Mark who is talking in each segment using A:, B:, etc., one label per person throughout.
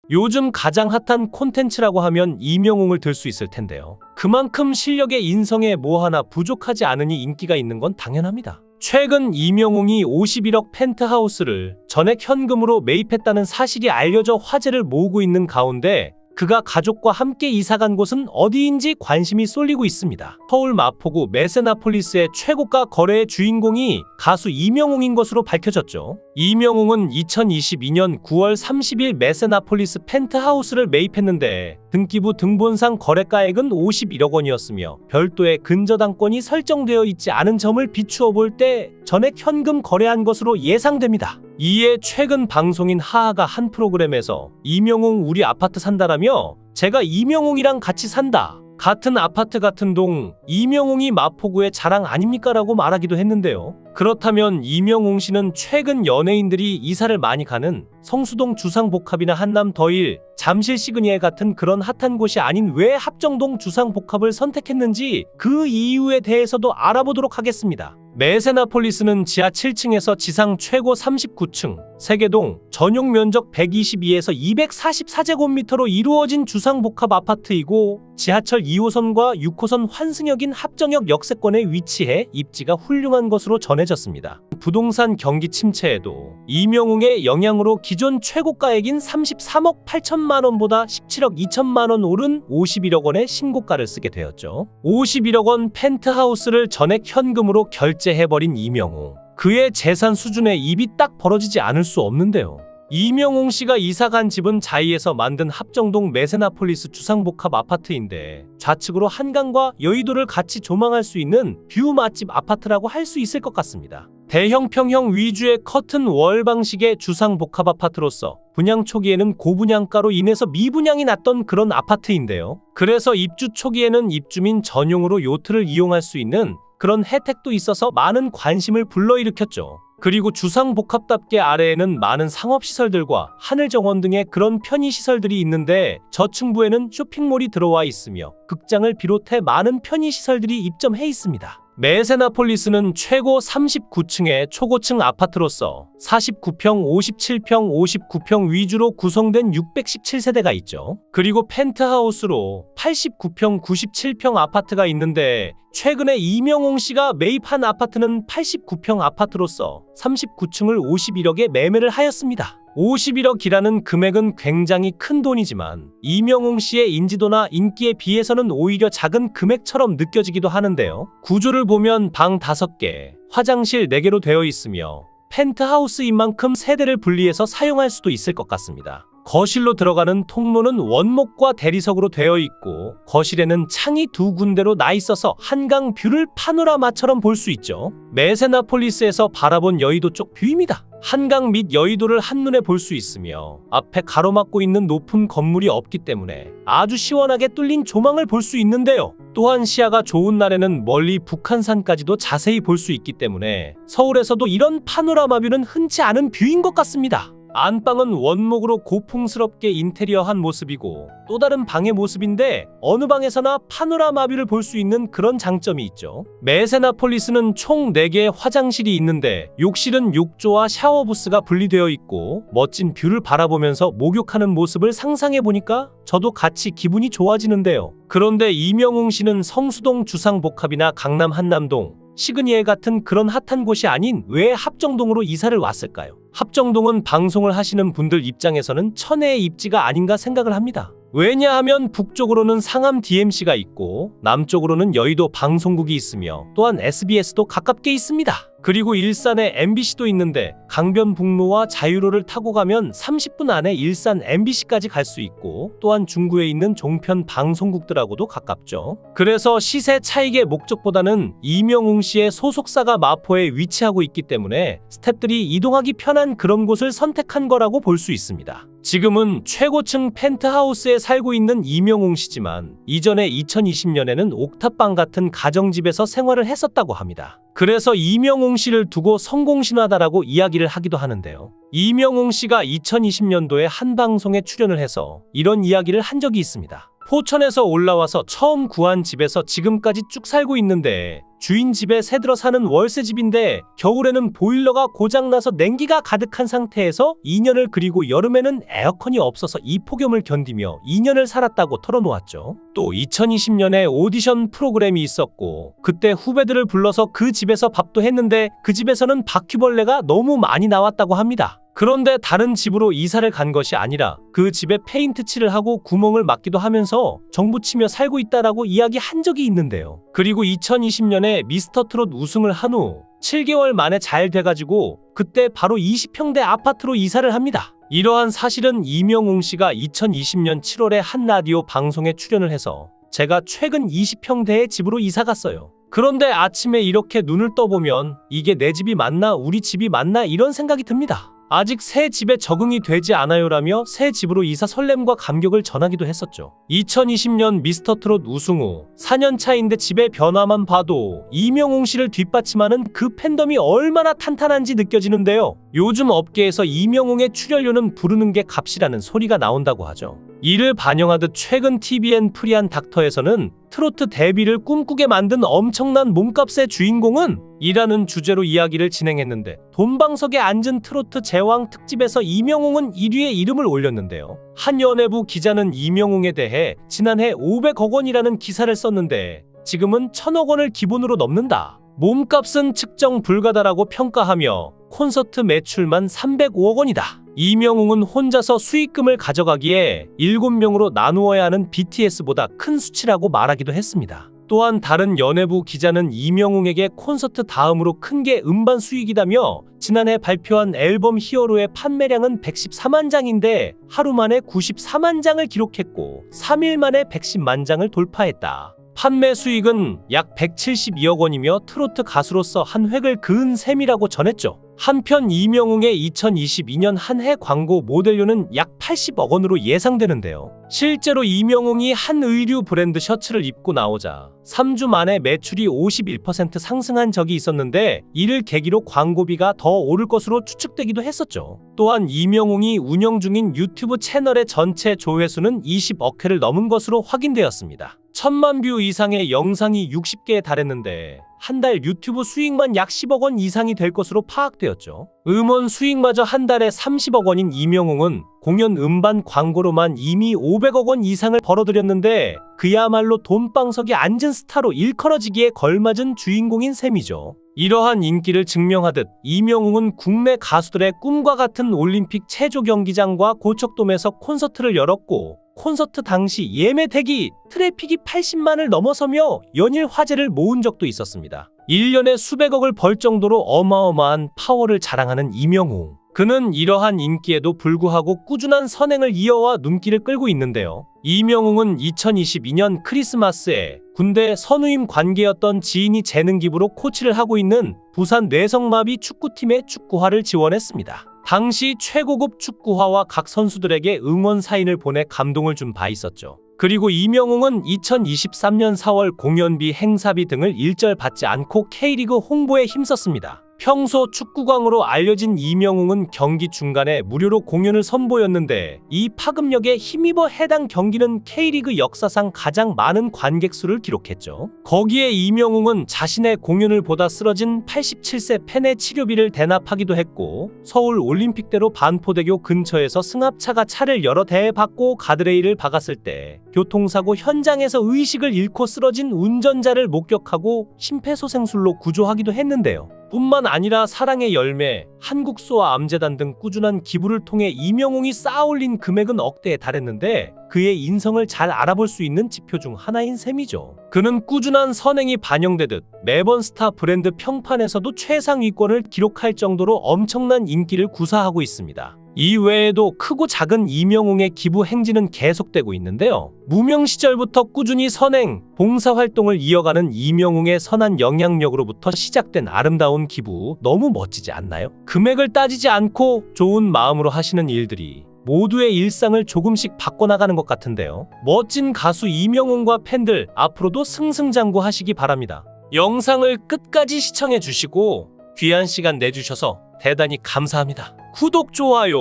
A: 요즘 가장 핫한 콘텐츠라고 하면 이명웅을 들 수 있을 텐데요. 그만큼 실력의 인성에 뭐 하나 부족하지 않으니 인기가 있는 건 당연합니다. 최근 이명웅이 51억 펜트하우스를 전액 현금으로 매입했다는 사실이 알려져 화제를 모으고 있는 가운데 그가 가족과 함께 이사간 곳은 어디인지 관심이 쏠리고 있습니다. 서울 마포구 메세나폴리스의 최고가 거래의 주인공이 가수 이명웅인 것으로 밝혀졌죠. 이명웅은 2022년 9월 30일 메세나폴리스 펜트하우스를 매입했는데 등기부 등본상 거래가액은 51억 원이었으며 별도의 근저당권이 설정되어 있지 않은 점을 비추어 볼 때 전액 현금 거래한 것으로 예상됩니다. 이에 최근 방송인 하하가 한 프로그램에서 이명웅 우리 아파트 산다라며 제가 이명웅이랑 같이 산다. 같은 아파트 같은 동 이명웅이 마포구의 자랑 아닙니까? 라고 말하기도 했는데요. 그렇다면 이명웅 씨는 최근 연예인들이 이사를 많이 가는 성수동 주상복합이나 한남 더일, 잠실 시그니엘 같은 그런 핫한 곳이 아닌 왜 합정동 주상복합을 선택했는지 그 이유에 대해서도 알아보도록 하겠습니다. 메세나폴리스는 지하 7층에서 지상 최고 39층, 세개동, 전용 면적 122에서 244제곱미터로 이루어진 주상복합 아파트이고 지하철 2호선과 6호선 환승역인 합정역 역세권에 위치해 입지가 훌륭한 것으로 전해졌습니다. 부동산 경기 침체에도 이명웅의 영향으로 기존 최고가액인 33억 8천만 원보다 17억 2천만 원 오른 51억 원의 신고가를 쓰게 되었죠. 51억 원 펜트하우스를 전액 현금으로 결제해버린 이명웅. 그의 재산 수준에 입이 딱 벌어지지 않을 수 없는데요. 이명웅 씨가 이사간 집은 자이에서 만든 합정동 메세나폴리스 주상복합 아파트인데 좌측으로 한강과 여의도를 같이 조망할 수 있는 뷰 맛집 아파트라고 할 수 있을 것 같습니다. 대형 평형 위주의 커튼 월 방식의 주상복합 아파트로서 분양 초기에는 고분양가로 인해서 미분양이 났던 그런 아파트인데요. 그래서 입주 초기에는 입주민 전용으로 요트를 이용할 수 있는 그런 혜택도 있어서 많은 관심을 불러일으켰죠. 그리고 주상복합답게 아래에는 많은 상업시설들과 하늘정원 등의 그런 편의시설들이 있는데 저층부에는 쇼핑몰이 들어와 있으며 극장을 비롯해 많은 편의시설들이 입점해 있습니다. 메세나폴리스는 최고 39층의 초고층 아파트로서 49평, 57평, 59평 위주로 구성된 617세대가 있죠. 그리고 펜트하우스로 89평, 97평 아파트가 있는데 최근에 이명웅 씨가 매입한 아파트는 89평 아파트로서 39층을 51억에 매매를 하였습니다. 51억이라는 금액은 굉장히 큰 돈이지만 이명웅 씨의 인지도나 인기에 비해서는 오히려 작은 금액처럼 느껴지기도 하는데요. 구조를 보면 방 5개, 화장실 4개로 되어 있으며 펜트하우스인 만큼 세대를 분리해서 사용할 수도 있을 것 같습니다. 거실로 들어가는 통로는 원목과 대리석으로 되어 있고 거실에는 창이 2군데로 나 있어서 한강 뷰를 파노라마처럼 볼 수 있죠. 메세나폴리스에서 바라본 여의도 쪽 뷰입니다. 한강 및 여의도를 한눈에 볼 수 있으며 앞에 가로막고 있는 높은 건물이 없기 때문에 아주 시원하게 뚫린 조망을 볼 수 있는데요. 또한 시야가 좋은 날에는 멀리 북한산까지도 자세히 볼 수 있기 때문에 서울에서도 이런 파노라마 뷰는 흔치 않은 뷰인 것 같습니다. 안방은 원목으로 고풍스럽게 인테리어한 모습이고 또 다른 방의 모습인데 어느 방에서나 파노라마 뷰를 볼 수 있는 그런 장점이 있죠. 메세나폴리스는 총 4개의 화장실이 있는데 욕실은 욕조와 샤워부스가 분리되어 있고 멋진 뷰를 바라보면서 목욕하는 모습을 상상해보니까 저도 같이 기분이 좋아지는데요. 그런데 이명웅 씨는 성수동 주상복합이나 강남 한남동, 시그니엘 같은 그런 핫한 곳이 아닌 왜 합정동으로 이사를 왔을까요? 합정동은 방송을 하시는 분들 입장에서는 천혜의 입지가 아닌가 생각을 합니다. 왜냐하면 북쪽으로는 상암 DMC가 있고 남쪽으로는 여의도 방송국이 있으며 또한 SBS도 가깝게 있습니다. 그리고 일산에 MBC도 있는데 강변북로와 자유로를 타고 가면 30분 안에 일산 MBC까지 갈 수 있고 또한 중구에 있는 종편 방송국들하고도 가깝죠. 그래서 시세 차익의 목적보다는 이명웅 씨의 소속사가 마포에 위치하고 있기 때문에 스태프들이 이동하기 편한 그런 곳을 선택한 거라고 볼 수 있습니다. 지금은 최고층 펜트하우스에 살고 있는 이명웅 씨지만 이전에 2020년에는 옥탑방 같은 가정집에서 생활을 했었다고 합니다. 그래서 이명웅 씨를 두고 성공신화다라고 이야기를 하기도 하는데요. 이명웅 씨가 2020년도에 한 방송에 출연을 해서 이런 이야기를 한 적이 있습니다. 포천에서 올라와서 처음 구한 집에서 지금까지 쭉 살고 있는데 주인 집에 새들어 사는 월세집인데 겨울에는 보일러가 고장나서 냉기가 가득한 상태에서 2년을 그리고 여름에는 에어컨이 없어서 이 폭염을 견디며 2년을 살았다고 털어놓았죠. 또 2020년에 오디션 프로그램이 있었고 그때 후배들을 불러서 그 집에서 밥도 했는데 그 집에서는 바퀴벌레가 너무 많이 나왔다고 합니다. 그런데 다른 집으로 이사를 간 것이 아니라 그 집에 페인트 칠을 하고 구멍을 막기도 하면서 정부치며 살고 있다라고 이야기한 적이 있는데요. 그리고 2020년에 미스터트롯 우승을 한 후 7개월 만에 잘 돼가지고 그때 바로 20평대 아파트로 이사를 합니다. 이러한 사실은 이명웅 씨가 2020년 7월에 한 라디오 방송에 출연을 해서 제가 최근 20평대의 집으로 이사 갔어요. 그런데 아침에 이렇게 눈을 떠보면 이게 내 집이 맞나 우리 집이 맞나 이런 생각이 듭니다. 아직 새 집에 적응이 되지 않아요라며 새 집으로 이사 설렘과 감격을 전하기도 했었죠. 2020년 미스터트롯 우승 후 4년 차인데 집의 변화만 봐도 이명웅 씨를 뒷받침하는 그 팬덤이 얼마나 탄탄한지 느껴지는데요. 요즘 업계에서 이명웅의 출연료는 부르는 게 값이라는 소리가 나온다고 하죠. 이를 반영하듯 최근 TVN 프리한 닥터에서는 트로트 데뷔를 꿈꾸게 만든 엄청난 몸값의 주인공은 이라는 주제로 이야기를 진행했는데 돈방석에 앉은 트로트 제왕 특집에서 이명웅은 1위에 이름을 올렸는데요. 한 연예부 기자는 이명웅에 대해 지난해 500억 원이라는 기사를 썼는데 지금은 1000억 원을 기본으로 넘는다. 몸값은 측정 불가다라고 평가하며 콘서트 매출만 305억 원이다. 이명웅은 혼자서 수익금을 가져가기에 7명으로 나누어야 하는 BTS보다 큰 수치라고 말하기도 했습니다. 또한 다른 연예부 기자는 이명웅에게 콘서트 다음으로 큰 게 음반 수익이다며 지난해 발표한 앨범 히어로의 판매량은 114만 장인데 하루 만에 94만 장을 기록했고 3일 만에 110만 장을 돌파했다. 판매 수익은 약 172억 원이며 트로트 가수로서 한 획을 그은 셈이라고 전했죠. 한편 이명웅의 2022년 한 해 광고 모델료는 약 80억 원으로 예상되는데요. 실제로 이명웅이 한 의류 브랜드 셔츠를 입고 나오자 3주 만에 매출이 51% 상승한 적이 있었는데 이를 계기로 광고비가 더 오를 것으로 추측되기도 했었죠. 또한 이명웅이 운영 중인 유튜브 채널의 전체 조회수는 20억 회를 넘은 것으로 확인되었습니다. 1000만 뷰 이상의 영상이 60개에 달했는데 한 달 유튜브 수익만 약 10억 원 이상이 될 것으로 파악되었죠. 음원 수익마저 한 달에 30억 원인 이명웅은 공연 음반 광고로만 이미 500억 원 이상을 벌어들였는데 그야말로 돈방석에 앉은 스타로 일컬어지기에 걸맞은 주인공인 셈이죠. 이러한 인기를 증명하듯 이명웅은 국내 가수들의 꿈과 같은 올림픽 체조 경기장과 고척돔에서 콘서트를 열었고 콘서트 당시 예매 대기 트래픽이 80만을 넘어서며 연일 화제를 모은 적도 있었습니다. 1년에 수백억을 벌 정도로 어마어마한 파워를 자랑하는 이명웅. 그는 이러한 인기에도 불구하고 꾸준한 선행을 이어와 눈길을 끌고 있는데요. 이명웅은 2022년 크리스마스에 군대 선후임 관계였던 지인이 재능 기부로 코치를 하고 있는 부산 뇌성마비 축구팀의 축구화를 지원했습니다. 당시 최고급 축구화와 각 선수들에게 응원 사인을 보내 감동을 준 바 있었죠. 그리고 이명웅은 2023년 4월 공연비, 행사비 등을 일절 받지 않고 K리그 홍보에 힘썼습니다. 평소 축구광으로 알려진 이명웅은 경기 중간에 무료로 공연을 선보였는데 이 파급력에 힘입어 해당 경기는 K리그 역사상 가장 많은 관객 수를 기록했죠. 거기에 이명웅은 자신의 공연을 보다 쓰러진 87세 팬의 치료비를 대납하기도 했고 서울 올림픽대로 반포대교 근처에서 승합차가 차를 여러 대에 받고 가드레일을 박았을 때 교통사고 현장에서 의식을 잃고 쓰러진 운전자를 목격하고 심폐소생술로 구조하기도 했는데요. 뿐만 아니라 사랑의 열매, 한국소아 암재단 등 꾸준한 기부를 통해 이명웅이 쌓아올린 금액은 억대에 달했는데 그의 인성을 잘 알아볼 수 있는 지표 중 하나인 셈이죠. 그는 꾸준한 선행이 반영되듯 매번 스타 브랜드 평판에서도 최상위권을 기록할 정도로 엄청난 인기를 구사하고 있습니다. 이 외에도 크고 작은 이명웅의 기부 행진은 계속되고 있는데요. 무명 시절부터 꾸준히 선행, 봉사활동을 이어가는 이명웅의 선한 영향력으로부터 시작된 아름다운 기부 너무 멋지지 않나요? 금액을 따지지 않고 좋은 마음으로 하시는 일들이 모두의 일상을 조금씩 바꿔나가는 것 같은데요. 멋진 가수 이명웅과 팬들 앞으로도 승승장구하시기 바랍니다. 영상을 끝까지 시청해 주시고 귀한 시간 내주셔서 대단히 감사합니다. 구독, 좋아요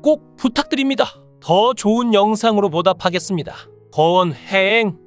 A: 꼭 부탁드립니다. 더 좋은 영상으로 보답하겠습니다. 거원 해행